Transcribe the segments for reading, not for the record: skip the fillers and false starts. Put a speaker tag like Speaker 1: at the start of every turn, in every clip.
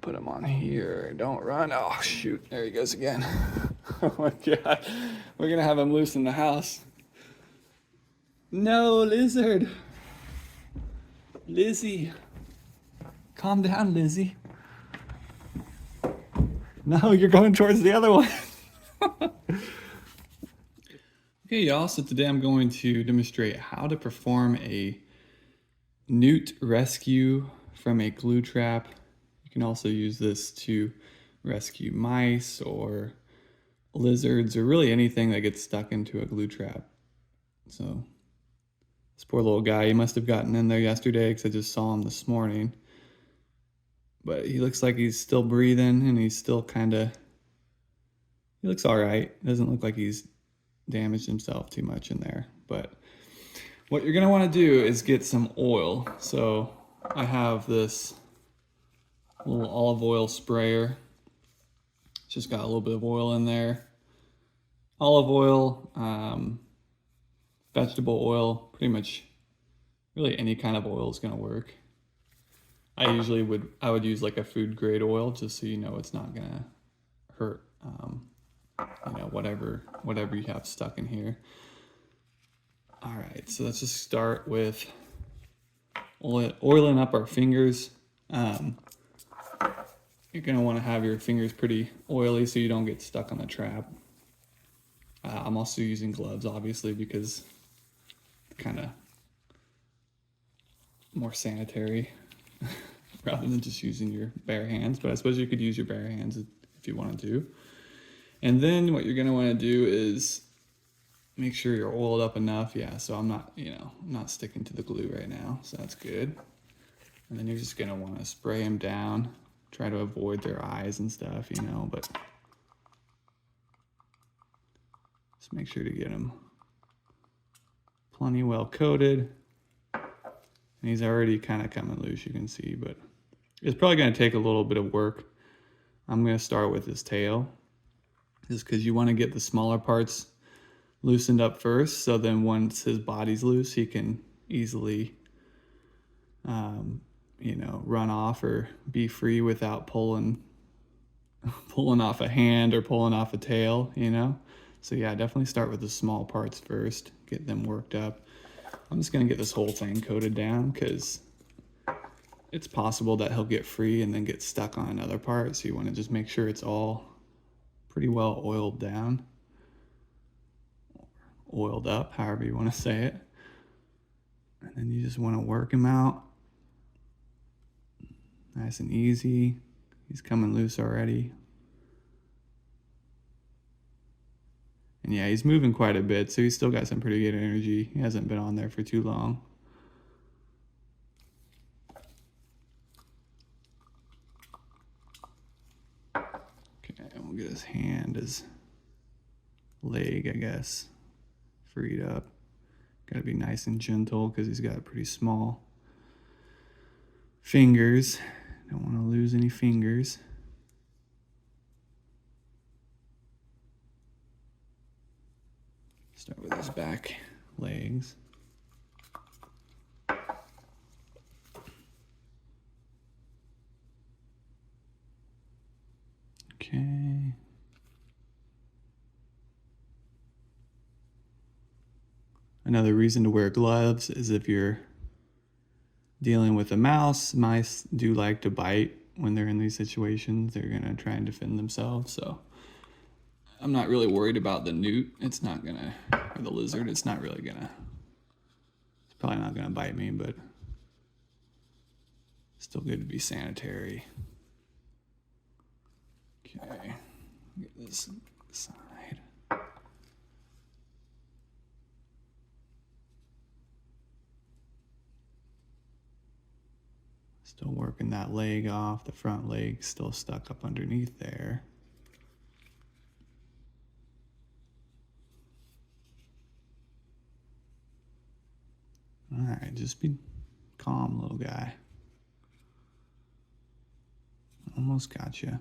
Speaker 1: Put him on here. Don't run. Oh, shoot. There he goes again. Oh my God. We're going to have him loose in the house. No, lizard. Lizzy. Calm down, Lizzy. No, you're going towards the other one. Okay, y'all. So today I'm going to demonstrate how to perform a newt rescue from a glue trap. You can also use this to rescue mice or lizards or really anything that gets stuck into a glue trap. So this poor little guy, he must have gotten in there yesterday because I just saw him this morning. But he looks like he's still breathing and he's still he looks all right. Doesn't look like he's damaged himself too much in there. But what you're gonna wanna do is get some oil. So I have this little olive oil sprayer. It's just got a little bit of oil in there. Olive oil, vegetable oil, pretty much really any kind of oil is gonna work. I would use like a food grade oil just so you know it's not gonna hurt whatever you have stuck in here. All right, so let's just start with oiling up our fingers. You're gonna wanna have your fingers pretty oily so you don't get stuck on the trap. I'm also using gloves, obviously, because it's kind of more sanitary rather than just using your bare hands. But I suppose you could use your bare hands if you wanted to. And then what you're gonna wanna do is make sure you're oiled up enough. Yeah, so I'm not sticking to the glue right now, so that's good. And then you're just gonna wanna spray them down. Try to avoid their eyes and stuff, but just make sure to get them plenty well coated. And he's already kind of coming loose, you can see, but it's probably gonna take a little bit of work. I'm gonna start with his tail, just because you wanna get the smaller parts loosened up first, so then once his body's loose, he can easily run off or be free without pulling off a hand or pulling off a tail. So yeah, definitely start with the small parts first, get them worked up. I'm just gonna get this whole thing coated down because it's possible that he'll get free and then get stuck on another part, so you want to just make sure it's all pretty well oiled down, oiled up, however you want to say it. And then you just want to work him out nice and easy. He's coming loose already. And yeah, he's moving quite a bit, so he's still got some pretty good energy. He hasn't been on there for too long. Okay, we'll get his hand, his leg, I guess, freed up. Gotta be nice and gentle because he's got pretty small fingers. Don't want to lose any fingers. Start with his back legs. Okay. Another reason to wear gloves is if you're dealing with a mouse. Mice do like to bite when they're in these situations. They're gonna try and defend themselves. So I'm not really worried about the newt. Or the lizard. It's probably not gonna bite me, but still good to be sanitary. Okay, get this side. Still working that leg off. The front leg's still stuck up underneath there. All right, just be calm, little guy. Almost got you.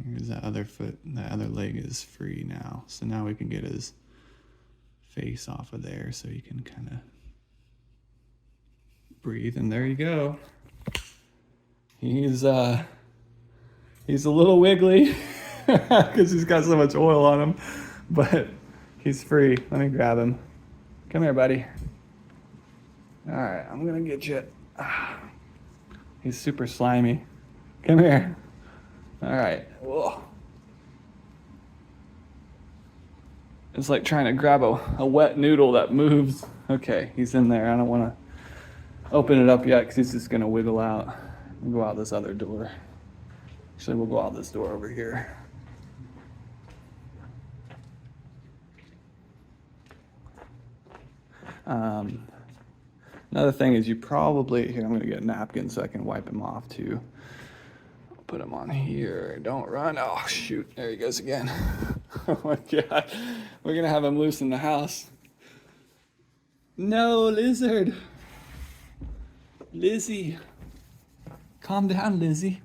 Speaker 1: Here's that other foot. That other leg is free now. So now we can get his face off of there so he can kind of breathe, and there you go. He's a little wiggly because he's got so much oil on him, but he's free. Let me grab him. Come here, buddy. All right, I'm gonna get you. He's super slimy. Come here. All right. Whoa. It's like trying to grab a wet noodle that moves. Okay, he's in there. I don't want to open it up yet because he's just gonna wiggle out. We'll go out this other door. Actually, we'll go out this door over here. Another thing is you probably, here, I'm gonna get a napkin so I can wipe him off too. I'll put him on here. Don't run. Oh shoot, there he goes again. Oh my God, we're gonna have him loose in the house. No, lizard. Lizzy. Calm down, Lizzy.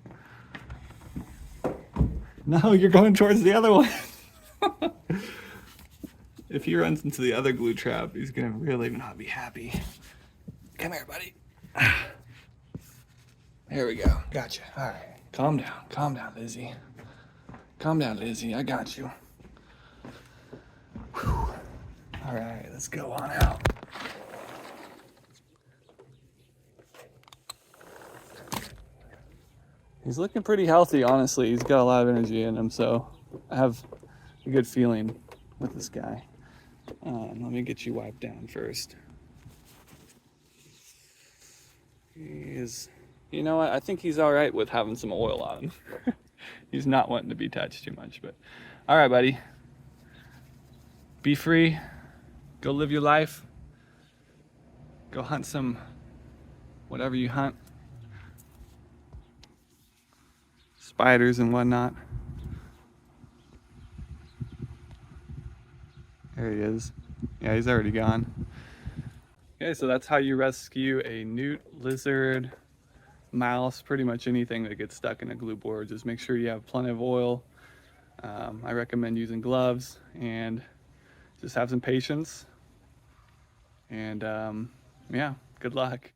Speaker 1: No, you're going towards the other one. If he runs into the other glue trap, he's gonna really not be happy. Come here, buddy. There we go. Gotcha. All right. Calm down, Lizzy. Calm down, Lizzy. I got you. Whew. All right, let's go on out. He's looking pretty healthy, honestly. He's got a lot of energy in him, so I have a good feeling with this guy. Let me get you wiped down first. You know what? I think he's all right with having some oil on him. He's not wanting to be touched too much, but all right, buddy. Be free. Go live your life. Go hunt some, whatever you hunt. Spiders and whatnot. There he is. Yeah, he's already gone. Okay, so that's how you rescue a newt, lizard, mouse, pretty much anything that gets stuck in a glue board. Just make sure you have plenty of oil. I recommend using gloves and just have some patience. And yeah, good luck.